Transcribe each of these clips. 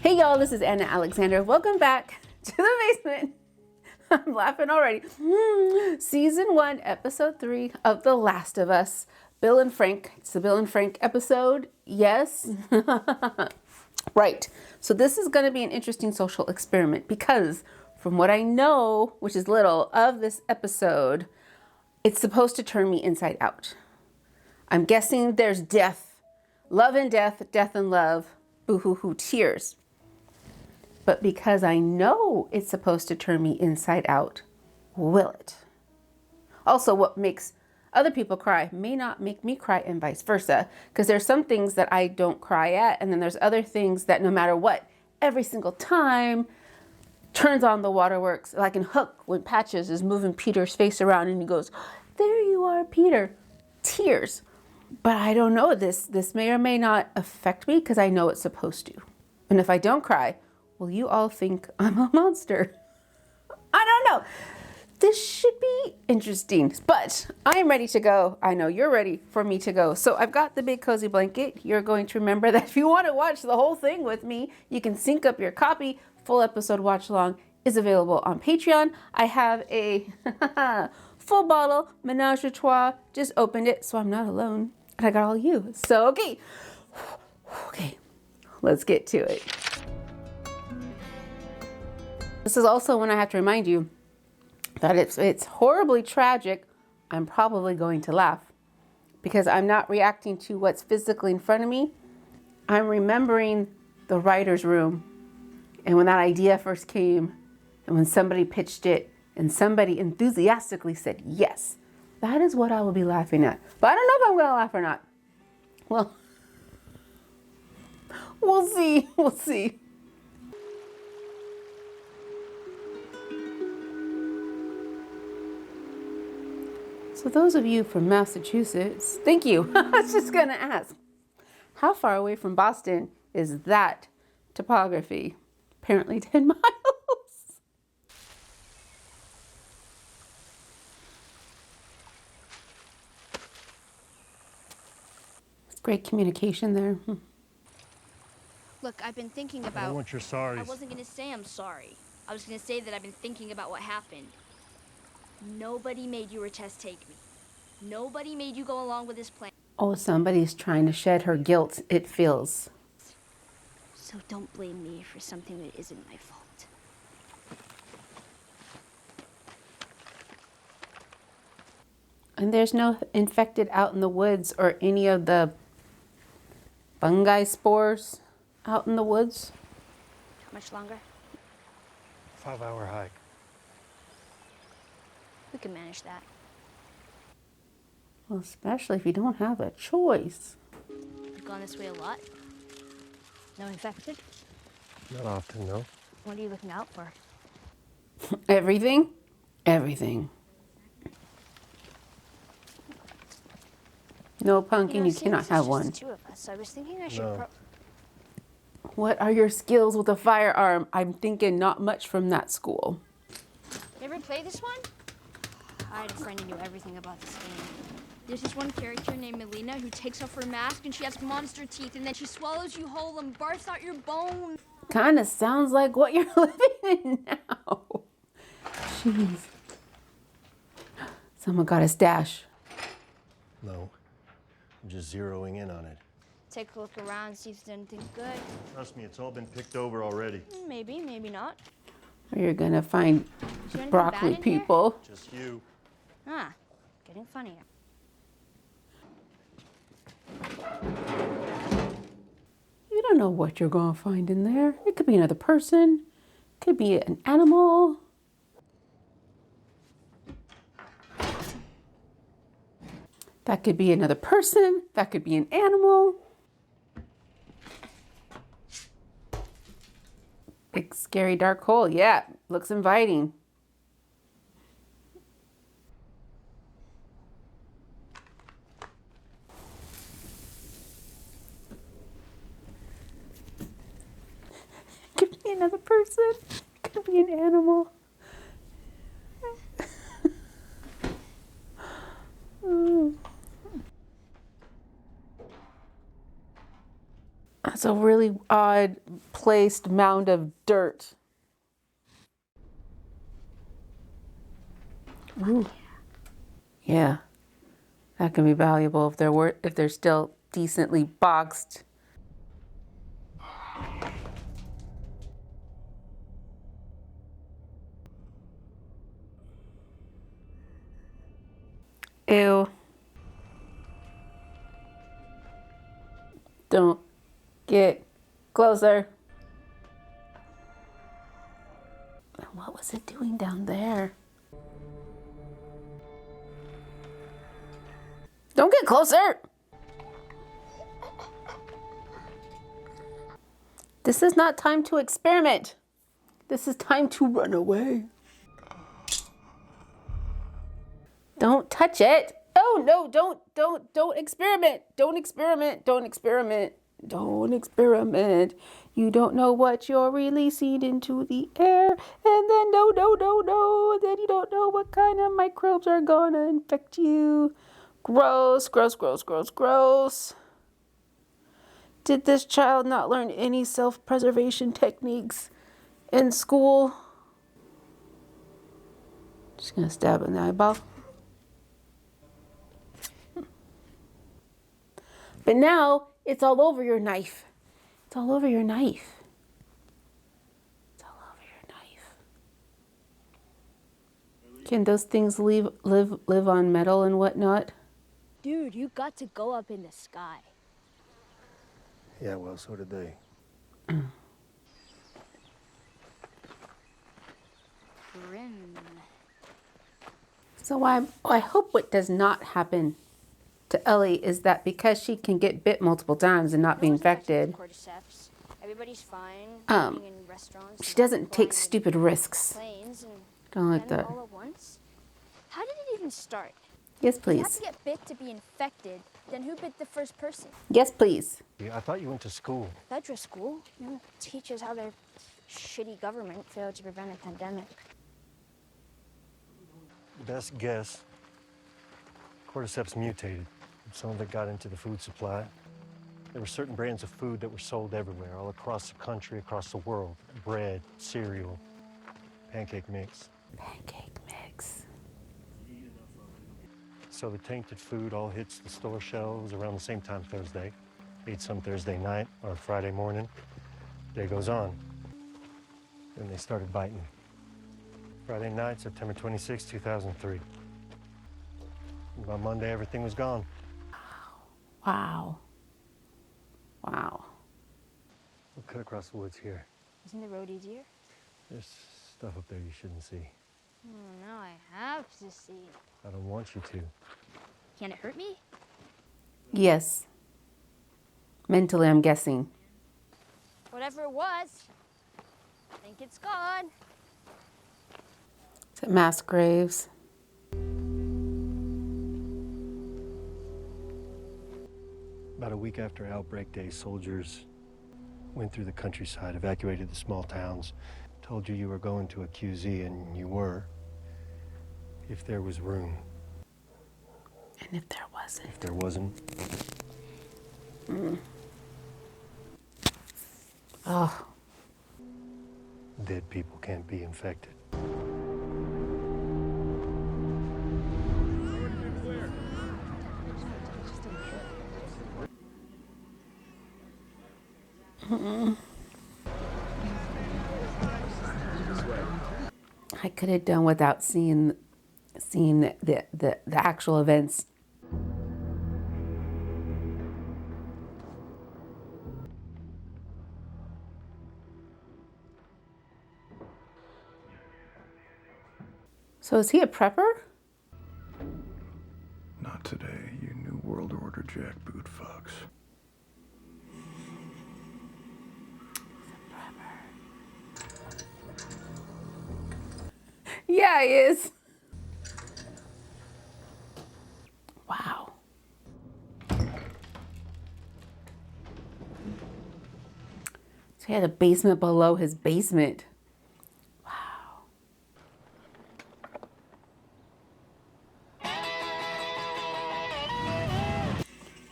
Hey y'all, this is Anna Alexander. Welcome back to the basement. I'm laughing already. Season 1, episode 3 of The Last of Us. Bill and Frank. It's the Bill and Frank episode. Yes. Right. So this is going to be an interesting social experiment because from what I know, which is little, of this episode, it's supposed to turn me inside out. I'm guessing there's death, love and death, death and love, boo-hoo-hoo, tears. But because I know it's supposed to turn me inside out, will it? Also, what makes other people cry may not make me cry and vice versa. Because there's some things that I don't cry at, and then there's other things that no matter what, every single time turns on the waterworks. Like in Hook, when Patches is moving Peter's face around and he goes, "There you are, Peter." Tears. But I don't know, this may or may not affect me because I know it's supposed to. And if I don't cry, will you all think I'm a monster? I don't know. This should be interesting, but I am ready to go. I know you're ready for me to go. So I've got the big cozy blanket. You're going to remember that if you want to watch the whole thing with me, you can sync up your copy. Full episode watch along is available on Patreon. I have a full bottle menage a trois. Just opened it, so I'm not alone. And I got all you. So, okay, let's get to it. This is also when I have to remind you that it's horribly tragic. I'm probably going to laugh because I'm not reacting to what's physically in front of me. I'm remembering the writer's room and when that idea first came and when somebody pitched it and somebody enthusiastically said yes. That is what I will be laughing at. But I don't know if I'm going to laugh or not. Well, we'll see. We'll see. So those of you from Massachusetts, thank you. I was just going to ask, how far away from Boston is that topography? Apparently 10 miles. It's great communication there. Look, I've been thinking I about... don't want your sorries. I wasn't going to say I'm sorry. I was going to say that I've been thinking about what happened. Nobody made you or Tess take me. Nobody made you go along with this plan. Oh, somebody's trying to shed her guilt, it feels. So don't blame me for something that isn't my fault. And there's no infected out in the woods or any of the fungi spores out in the woods. How much longer? 5-hour hike. We can manage that. Well, especially if you don't have a choice. You've gone this way a lot? No infected? Not often, no. What are you looking out for? Everything? Everything. No, Pumpkin, you seeing cannot as have it's one. just the two of us, I was thinking I should No. What are your skills with a firearm? I'm thinking not much from that school. You ever play this one? I had a friend who knew everything about this game. There's this one character named Melina who takes off her mask and she has monster teeth and then she swallows you whole and barfs out your bones. Kind of sounds like what you're living in now. Jeez. Someone got a stash. No. I'm just zeroing in on it. Take a look around, see if there's anything good. Trust me, it's all been picked over already. Maybe, maybe not. Or you're gonna find anything bad broccoli in here? people. Just you. Ah, getting funnier. You don't know what you're gonna find in there. It could be another person. Could be an animal. That could be another person. That could be an animal. Big scary dark hole. Yeah, looks inviting. Could be another person. Could be an animal. That's a really odd placed mound of dirt. Ooh. Yeah. That can be valuable if they're still decently boxed. Ew. Don't get closer. What was it doing down there? Don't get closer! This is not time to experiment. This is time to run away. Don't touch it. Oh no, don't experiment. Don't experiment. Don't experiment. Don't experiment. You don't know what you're releasing into the air. And then no. Then you don't know what kind of microbes are gonna infect you. Gross. Did this child not learn any self-preservation techniques in school? Just gonna stab in the eyeball. But now it's all over your knife. It's all over your knife. It's all over your knife. Can those things live on metal and whatnot? Dude, you got to go up in the sky. Yeah, well, so did they. Grim. So I hope what does not happen to Ellie is that because she can get bit multiple times and not be infected, Cordyceps. Everybody's fine. Um, eating in restaurants. she doesn't take flying stupid risks. planes and Don't like then that. all at once. How did it even start? Yes, You have please. to get bit to be infected. Then who bit the first person? Yes, please. Yeah, I thought you went to school. Federal school. Teaches how their shitty government failed to prevent a pandemic. Best guess, cordyceps mutated. Some of it got into the food supply. There were certain brands of food that were sold everywhere, all across the country, across the world. Bread, cereal, pancake mix. Pancake mix. So the tainted food all hits the store shelves around the same time Thursday. Eat some Thursday night or Friday morning. Day goes on. Then they started biting. Friday night, September 26, 2003. By Monday, everything was gone. Wow. Wow. We'll cut across the woods here. Isn't the road easier? There's stuff up there you shouldn't see. Now I have to see. I don't want you to. Can it hurt me? Yes. Mentally, I'm guessing. Whatever it was, I think it's gone. Is it mass graves? About a week after Outbreak Day, soldiers went through the countryside, evacuated the small towns, told you you were going to a QZ, and you were, if there was room. And if there wasn't? If there wasn't, Oh, dead people can't be infected. I could have done without seeing the actual events. So is he a prepper? Not today, you New World Order jackboot fucks. Yeah, he is. Wow. So he had a basement below his basement. Wow.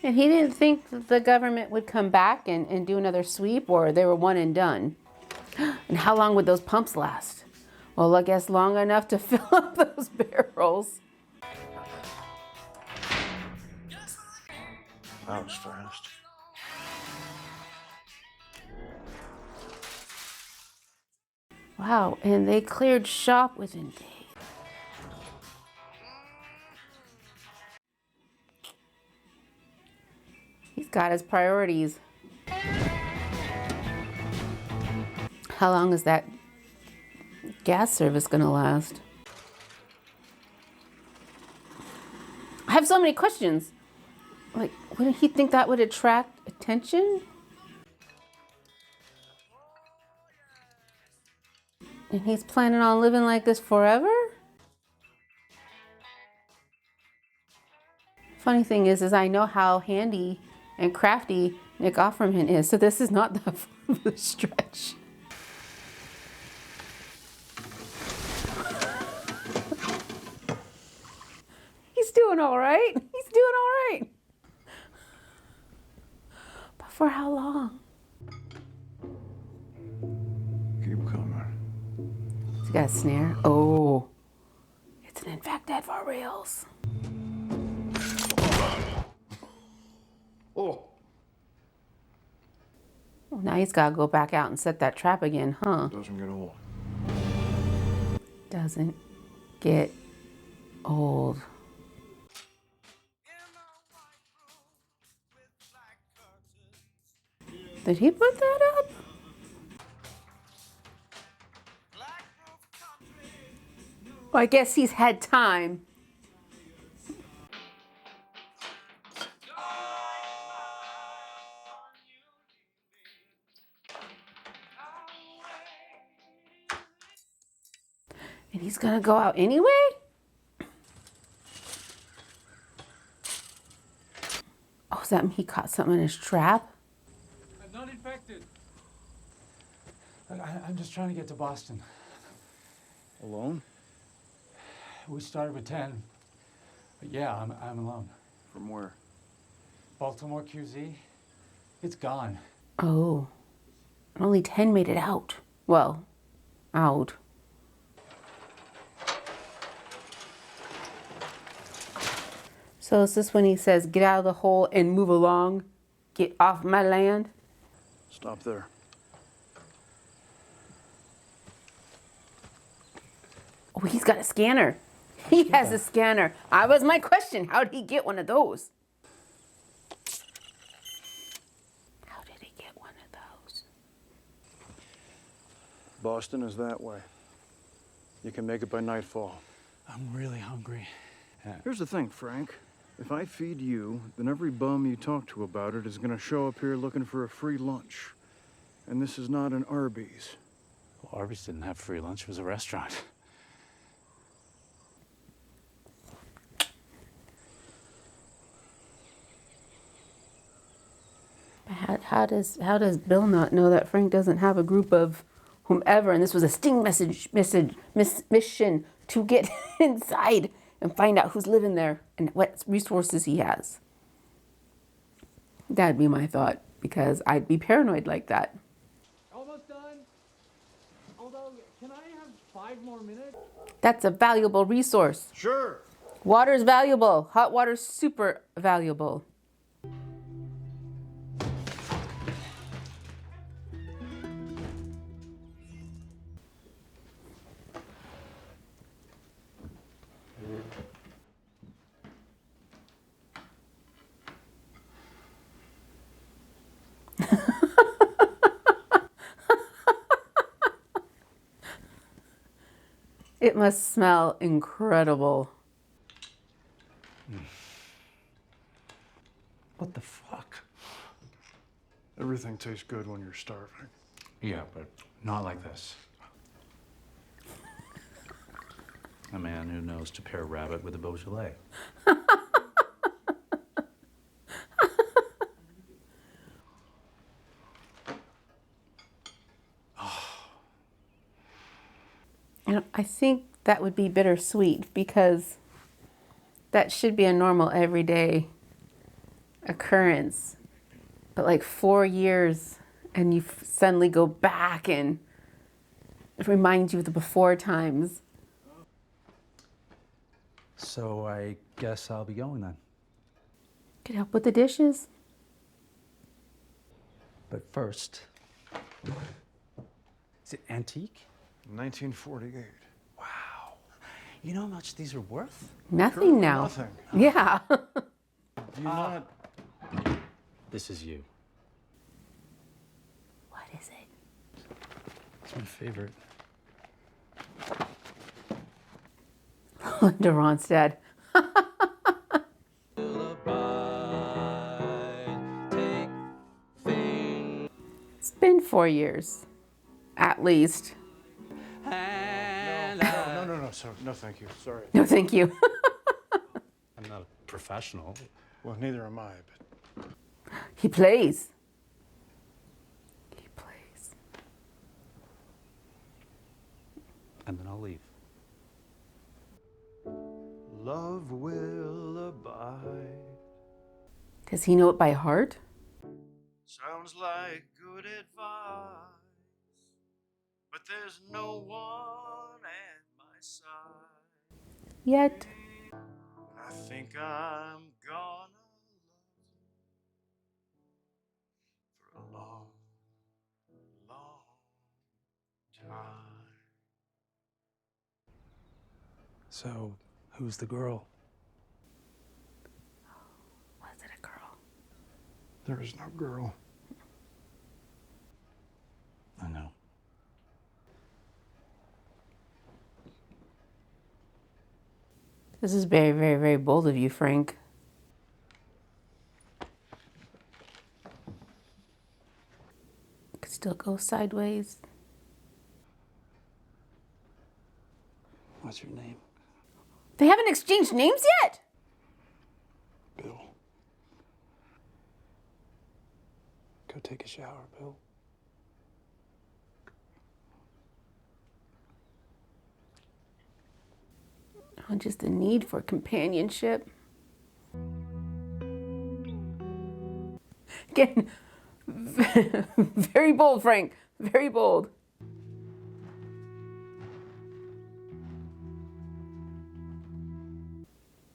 And he didn't think that the government would come back and do another sweep, or they were one and done. And how long would those pumps last? Well, I guess long enough to fill up those barrels. That was fast. Wow, and they cleared shop within days. He's got his priorities. How long is that gas service gonna last? I have so many questions. Like, wouldn't he think that would attract attention? And he's planning on living like this forever? Funny thing is I know how handy and crafty Nick Offerman is, so this is not that far of a stretch. He's doing all right. He's doing all right. But for how long? Keep coming. He's got a snare. Oh, it's an infected for reals. Oh. Well, now he's got to go back out and set that trap again, huh? Doesn't get old. Doesn't get old. Did he put that up? Well, I guess he's had time. And he's gonna go out anyway? Oh, does that mean he caught something in his trap? I'm not infected. I'm just trying to get to Boston. Alone? We started with 10. But yeah, I'm alone. From where? Baltimore QZ, it's gone. Oh, only 10 made it out. Well, out. So is this when he says, get out of the hole and move along? Get off my land? Stop there. Oh, he's got a scanner. He has a scanner. That was my question. How did he get one of those? How did he get one of those? Boston is that way. You can make it by nightfall. I'm really hungry. Here's the thing, Frank. If I feed you, then every bum you talk to about it is gonna show up here looking for a free lunch. And this is not an Arby's. Well, Arby's didn't have free lunch, it was a restaurant. How does Bill not know that Frank doesn't have a group of whomever, and this was a sting mission to get inside and find out who's living there and what resources he has? That'd be my thought, because I'd be paranoid like that. Almost done. Although, can I have 5 more minutes? That's a valuable resource. Sure. Water's valuable. Hot water's super valuable. It must smell incredible. What the fuck? Everything tastes good when you're starving. Yeah, but not like this. A man who knows to pair rabbit with a Beaujolais. You know, I think that would be bittersweet, because that should be a normal everyday occurrence, but like 4 years, and you suddenly go back and it reminds you of the before times. So I guess I'll be going then. Could help with the dishes. But first, is it antique? 1948. Wow. You know how much these are worth? Nothing now. Nothing. Yeah. Do you not? This is you. What is it? It's my favorite. Linda Ronstadt. It's been 4 years, at least. No, sir. No, thank you. Sorry. No, thank you. I'm not a professional. Well, neither am I, but He plays. He plays. And then I'll leave. love will abide. Does he know it by heart? Sounds like good advice, but there's no one at my side. Yet. I think I'm gonna love you for a long, long time. So, who's the girl? Was it a girl? There is no girl. I know. This is very, very, very bold of you, Frank. Could still go sideways. What's your name? They haven't exchanged names yet? Bill. Go take a shower, Bill. Oh, just the need for companionship. Again, very bold, Frank. Very bold.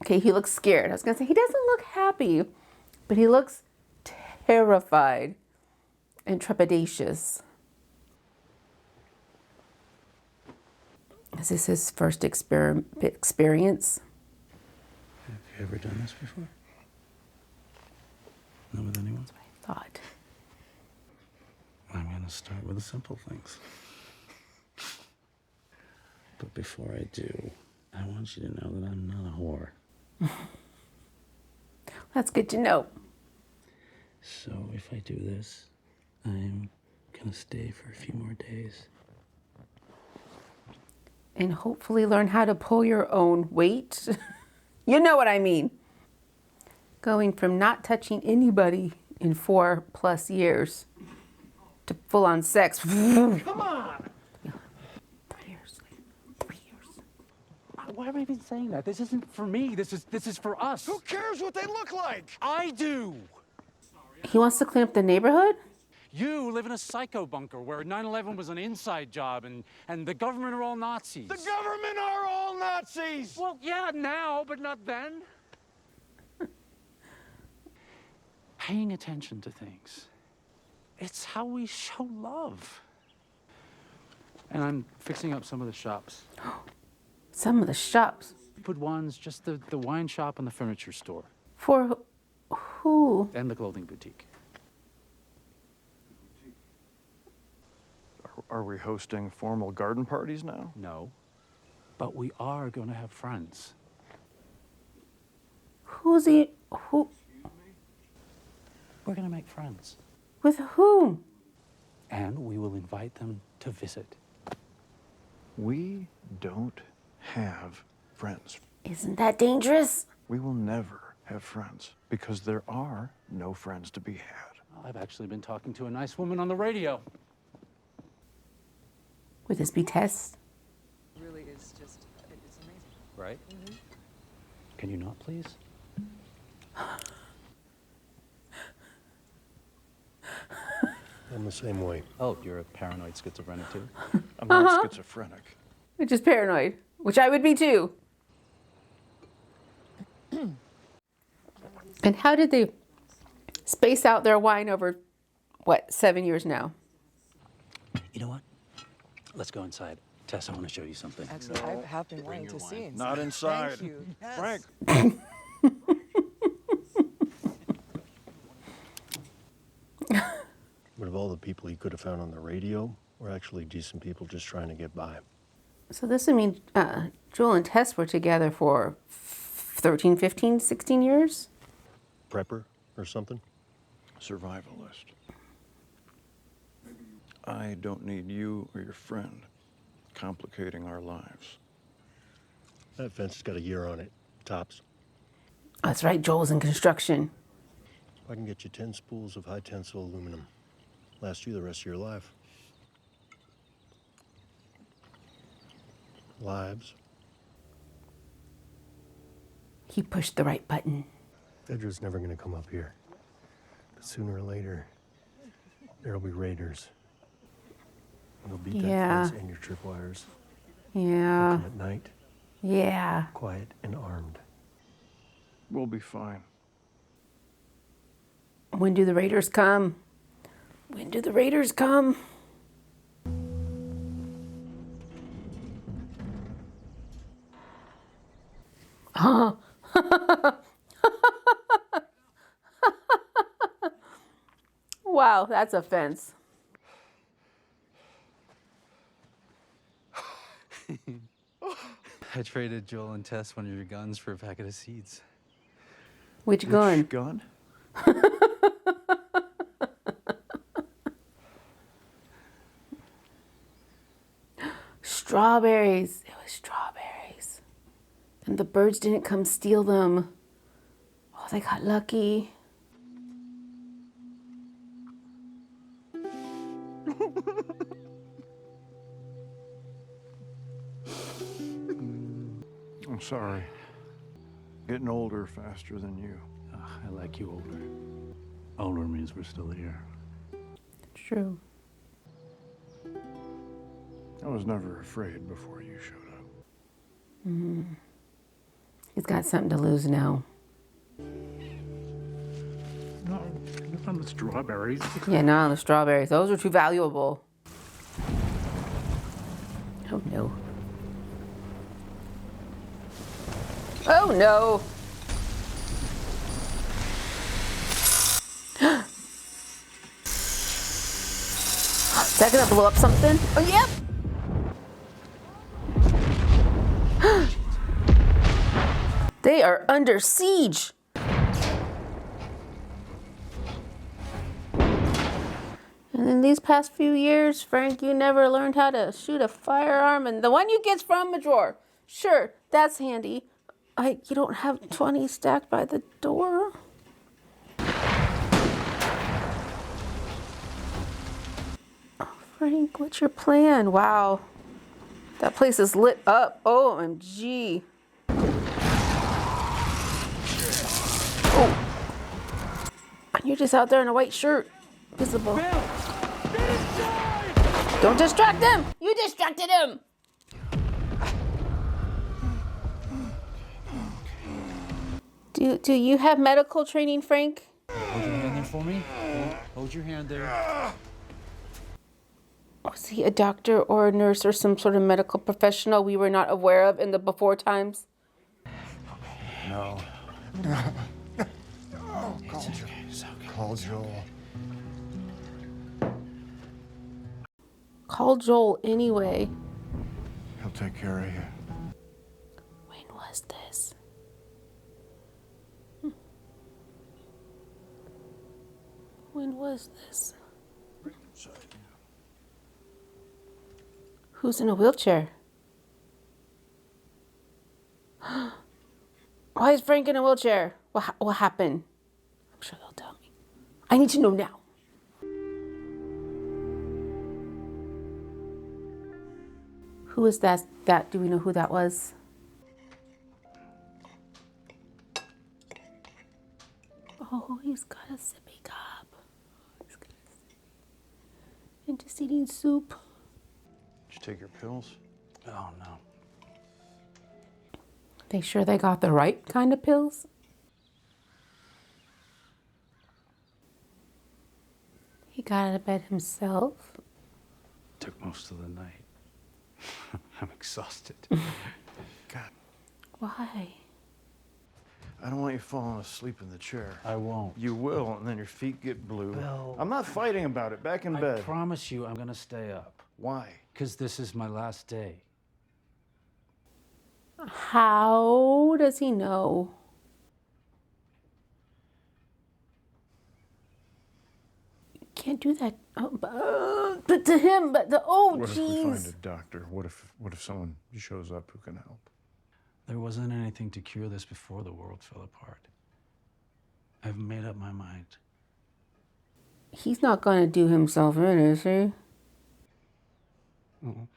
Okay, he looks scared. I was going to say, he doesn't look happy, but he looks terrified and trepidatious. Is this his first experience? Have you ever done this before? Not with anyone? I thought. I'm gonna start with the simple things. But before I do, I want you to know that I'm not a whore. That's good to know. So if I do this, I'm gonna stay for a few more days. And hopefully learn how to pull your own weight. You know what I mean. Going from not touching anybody in 4+ years to full on sex. Come on! 3 years. 3 years. Why am I even saying that? This isn't for me. This is for us. Who cares what they look like? I do. He wants to clean up the neighborhood? You live in a psycho bunker where 9/11 was an inside job and the government are all Nazis. The government are all Nazis! Well, yeah, now, but not then. Paying attention to things. It's how we show love. And I'm fixing up some of the shops. Some of the shops. Put ones, just the wine shop and the furniture store. For who? And the clothing boutique. Are we hosting formal garden parties now? No. But we are going to have friends. Who's he? Who? We're going to make friends. With whom? And we will invite them to visit. We don't have friends. Isn't that dangerous? We will never have friends because there are no friends to be had. I've actually been talking to a nice woman on the radio. Would this be Tess? Really is just, it's amazing. Right? Can you not, please? I'm the same way. Oh, you're a paranoid schizophrenic too? I'm not schizophrenic. Which is paranoid, which I would be too. And how did they space out their wine over, what, 7 years now? You know what? Let's go inside. Tess, I want to show you something. Excellent. I have been wanting to see inside. Not inside. Thank you. Yes. Frank. But of all the people he could have found on the radio, were actually decent people just trying to get by. So this would mean Joel and Tess were together for 13, 15, 16 years? Prepper or something? Survivalist. I don't need you or your friend complicating our lives. That fence has got a year on it, tops. That's right, Joel's in construction. I can get you 10 spools of high tensile aluminum. Last you the rest of your life. Lives. He pushed the right button. Fedra's never gonna come up here. But sooner or later, there'll be raiders. They'll beat Yeah. that fence and your tripwires. Yeah. Come at night, Yeah. quiet and armed. We'll be fine. When do the Raiders come? When do the Raiders come? Huh. Wow, that's a fence. I traded Joel and Tess one of your guns for a packet of seeds. Which gun? Gun? Strawberries. It was strawberries. And the birds didn't come steal them. Oh, they got lucky. I'm sorry. Getting older faster than you. I like you older. Older means we're still here. True. I was never afraid before you showed up. He's got something to lose now. No, not on the strawberries. Yeah, not on the strawberries. Those are too valuable. Oh no. Oh no. Is that gonna blow up something? Oh, yep. They are under siege. And in these past few years, Frank, you never learned how to shoot a firearm, and the one you get from a drawer. Sure, that's handy. You don't have 20 stacked by the door? Oh, Frank, what's your plan? Wow. That place is lit up. OMG. Oh. And you're just out there in a white shirt. Visible. Don't distract him! You distracted him! Do you have medical training, Frank? Hold your hand there for me. Hold your hand there. Was he a doctor or a nurse or some sort of medical professional we were not aware of in the before times? No. Call Joel. Call Joel anyway. He'll take care of you. When was this? When was this? Who's in a wheelchair? Why is Frank in a wheelchair? What happened? I'm sure they'll tell me. I need to know now. Who is that? Do we know who that was? Oh, he's got a sippy cup. And just eating soup. Did you take your pills? Oh, no. They sure they got the right kind of pills? He got out of bed himself. Took most of the night. I'm exhausted. God, Why? I don't want you falling asleep in the chair. I won't. You will, and then your feet get blue. Bill. I'm not fighting about it. Back in I bed. promise you I'm gonna stay up. Why? Because this is my last day. How does he know? You can't do that. But to him, but the What if we find jeez. a doctor? What if someone shows up who can help? There wasn't anything to cure this before the world fell apart. I've made up my mind. He's not gonna do himself in, is he? Mm-mm.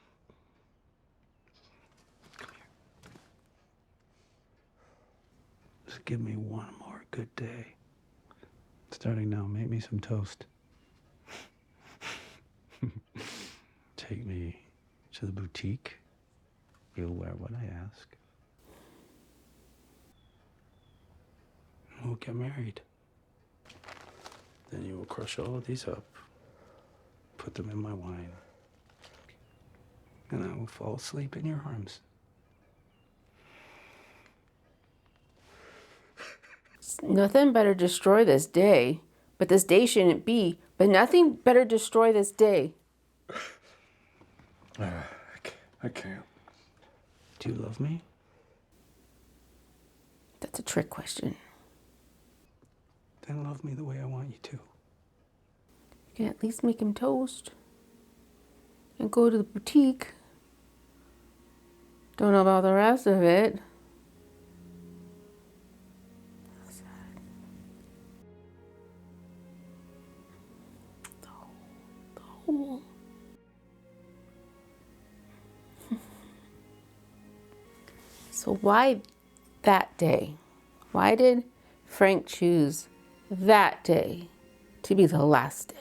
Just give me one more good day. Starting now, make me some toast. Take me to the boutique. You'll wear what I ask. We'll get married. Then you will crush all of these up, put them in my wine, and I will fall asleep in your arms. Nothing better destroy this day, but this day shouldn't be. But nothing better destroy this day. I can't. Do you love me? That's a trick question. Then love me the way I want you to. You can at least make him toast and go to the boutique. Don't know about the rest of it. Oh. So why that day? Why did Frank choose that day to be the last day?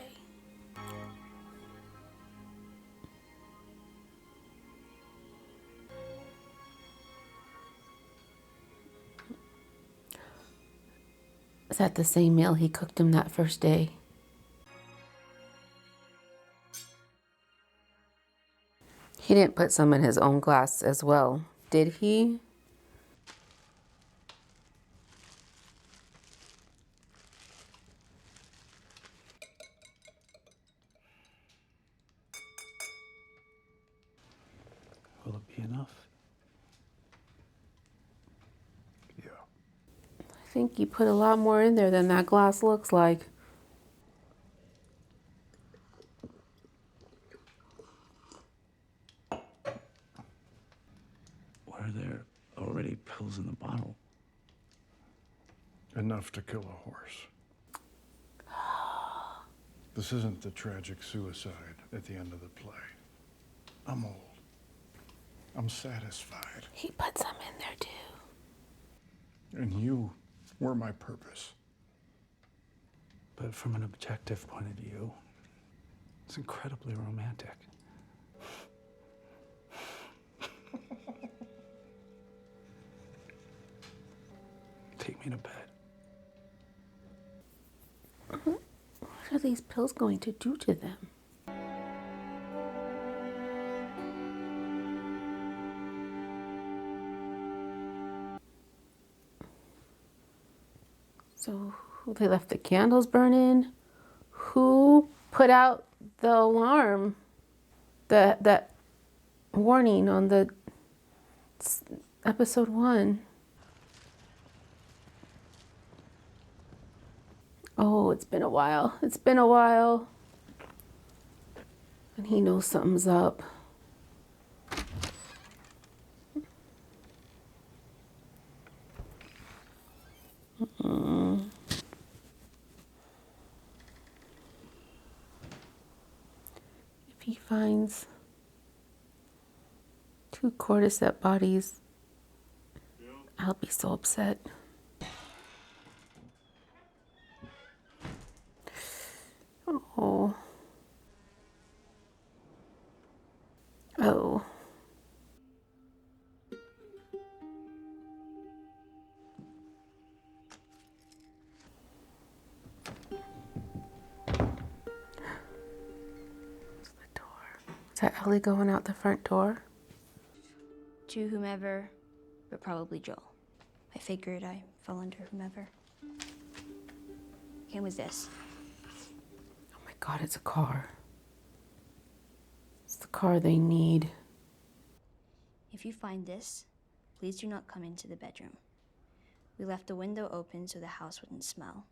Is that the same meal he cooked him that first day? He didn't put some in his own glass as well, did he? Will it be enough? Yeah. I think you put a lot more in there than that glass looks like. Were there already pills in the bottle? Enough to kill a horse. This isn't the tragic suicide at the end of the play. I'm old. I'm satisfied. He put some in there too. And you were my purpose. But from an objective point of view, it's incredibly romantic. Take me to bed. What are these pills going to do to them? So they left the candles burning. Who put out the alarm? That warning on the episode 1. Oh, it's been a while. It's been a while. And he knows something's up. If he finds 2 cordyceps bodies, I'll be so upset. Oh. that Ellie going out the front door? To whomever, but probably Joel. I figured I fell under whomever. Came with this. Oh my God, it's a car. It's the car they need. If you find this, please do not come into the bedroom. We left the window open so the house wouldn't smell.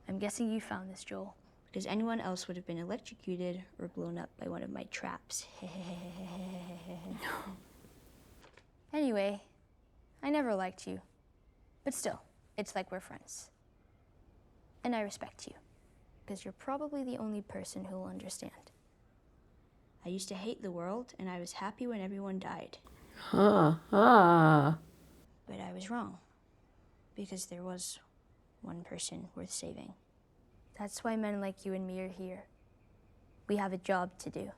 I'm guessing you found this, Joel, because anyone else would have been electrocuted or blown up by one of my traps. Anyway, I never liked you. But still, it's like we're friends. And I respect you, because you're probably the only person who'll understand. I used to hate the world, and I was happy when everyone died. Huh. But I was wrong, because there was one person worth saving. That's why men like you and me are here. We have a job to do.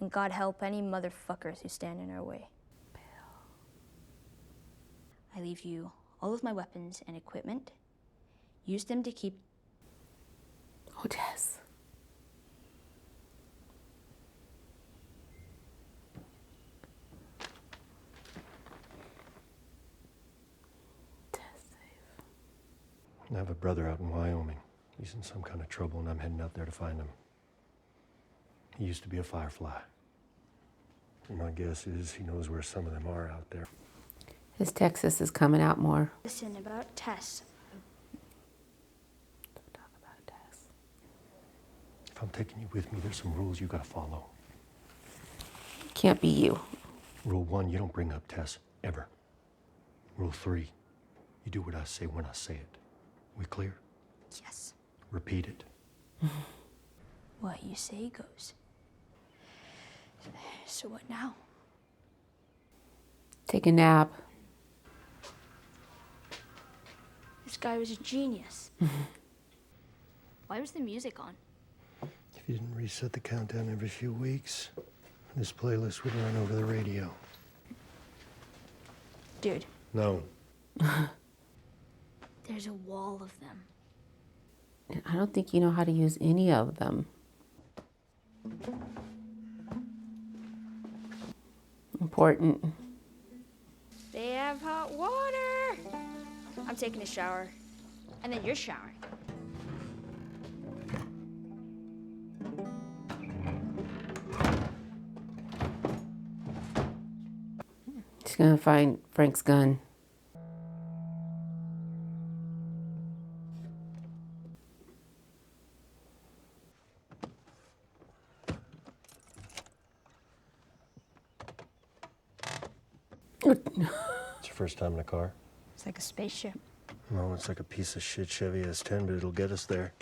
And God help any motherfuckers who stand in our way. I leave you all of my weapons and equipment. Use them to keep... Oh, Tess. I have a brother out in Wyoming. He's in some kind of trouble, and I'm heading out there to find him. He used to be a Firefly. And my guess is he knows where some of them are out there. His Texas is coming out more. Listen, about Tess. Don't talk about Tess. If I'm taking you with me, there's some rules you gotta follow. Can't be you. Rule 1, you don't bring up Tess, ever. Rule 3, you do what I say when I say it. We clear? Yes. Repeat it. What you say goes. So what now? Take a nap. This guy was a genius. Why was the music on? If you didn't reset the countdown every few weeks, this playlist would run over the radio. Dude, No. there's a wall of them. I don't think you know how to use any of them. Important. They have hot water. I'm taking a shower. And then you're showering. She's gonna find Frank's gun. It's your first time in a car? It's like a spaceship. No, it's like a piece of shit Chevy S10, but it'll get us there.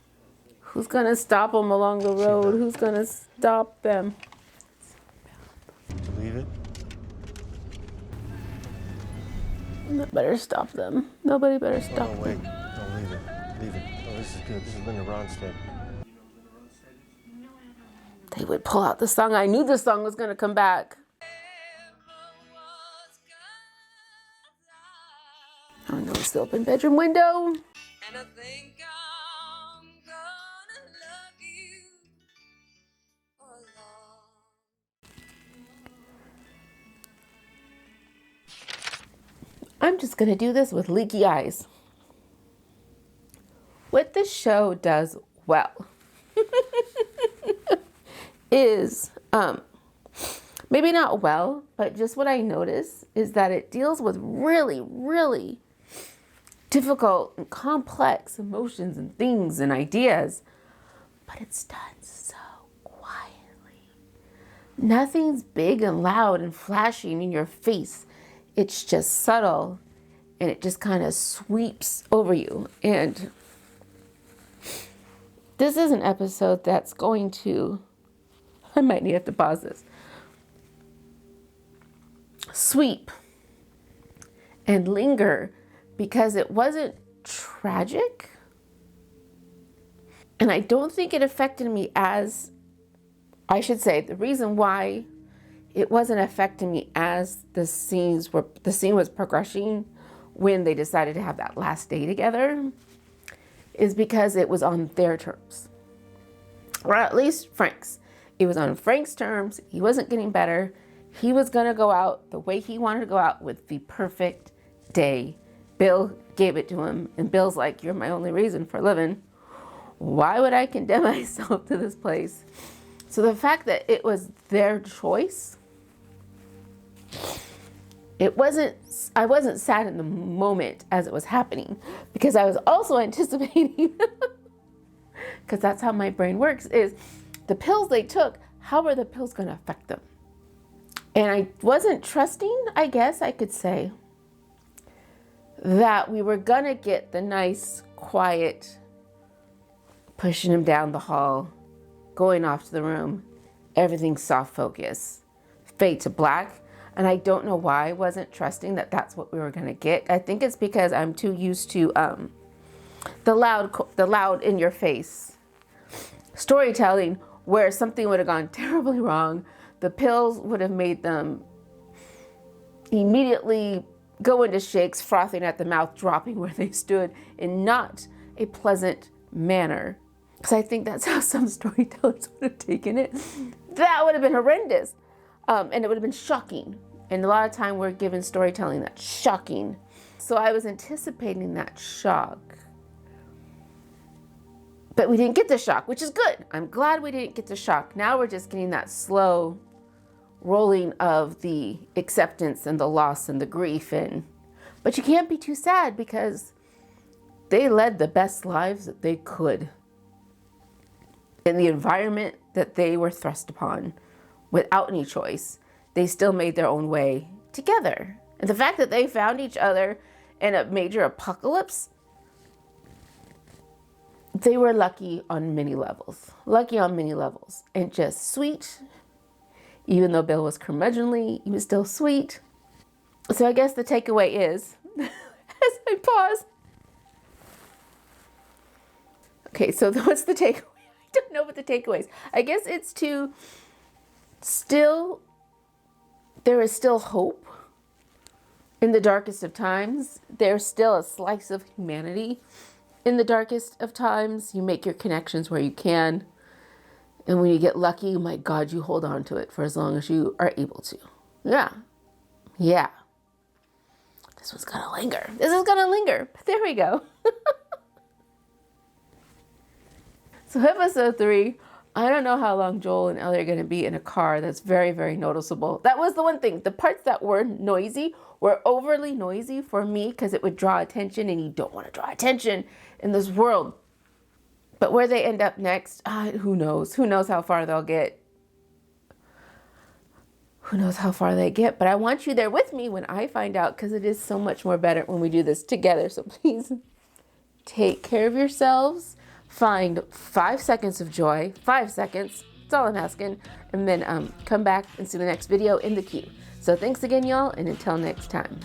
Who's gonna stop them along the road? Who's gonna stop them? Did you leave it? Better stop them. Nobody better stop Oh, them. wait. No, leave it. Leave it. Oh, this is good. This is Linda Ronstadt. They would pull out the song. I knew the song was gonna come back. Oh no, it's the open bedroom window. And I think I'm gonna love you for long. I'm just gonna do this with leaky eyes. What this show does well is, maybe not well, but just what I notice is that it deals with really, really difficult and complex emotions and things and ideas, but it's done so quietly. Nothing's big and loud and flashing in your face. It's just subtle, and it just kind of sweeps over you. And this is an episode that's going to, I might need to pause this, sweep and linger, because it wasn't tragic. And I don't think it affected me as, I should say, the reason why it wasn't affecting me as the scene was progressing when they decided to have that last day together is because it was on their terms. Or at least Frank's. It was on Frank's terms. He wasn't getting better. He was going to go out the way he wanted to go out with the perfect day. Bill gave it to him, and Bill's like, you're my only reason for living. Why would I condemn myself to this place? So the fact that it was their choice, I wasn't sad in the moment as it was happening, because I was also anticipating, because that's how my brain works, is the pills they took, how are the pills going to affect them? And I wasn't trusting, I guess I could say, that we were going to get the nice, quiet, pushing him down the hall, going off to the room, everything soft focus, fade to black. And I don't know why I wasn't trusting that that's what we were going to get. I think it's because I'm too used to the loud in your face storytelling, where something would have gone terribly wrong. The pills would have made them immediately go into shakes, frothing at the mouth, dropping where they stood in not a pleasant manner. Because I think that's how some storytellers would have taken it. That would have been horrendous. And it would have been shocking. And a lot of time we're given storytelling that's shocking. So I was anticipating that shock. But we didn't get the shock, which is good. I'm glad we didn't get the shock. Now we're just getting that slow rolling of the acceptance and the loss and the grief. But you can't be too sad, because they led the best lives that they could in the environment that they were thrust upon. Without any choice, they still made their own way together. And the fact that they found each other in a major apocalypse, they were lucky on many levels. Lucky on many levels. And just sweet. Even though Bill was curmudgeonly, he was still sweet. So I guess the takeaway is, as I pause. Okay, so what's the takeaway? I don't know what the takeaway is. I guess it's to there is still hope in the darkest of times. There's still a slice of humanity in the darkest of times. You make your connections where you can. And when you get lucky, my God, you hold on to it for as long as you are able to. Yeah. This was gonna linger. But there we go. So episode 3, I don't know how long Joel and Ellie are going to be in a car. That's very, very noticeable. That was the one thing. The parts that were noisy were overly noisy for me, because it would draw attention, and you don't want to draw attention in this world. But where they end up next, who knows? Who knows how far they'll get? Who knows how far they get? But I want you there with me when I find out, because it is so much more better when we do this together. So please take care of yourselves. Find 5 seconds of joy, 5 seconds, that's all I'm asking, and then come back and see the next video in the queue. So thanks again, y'all, and until next time.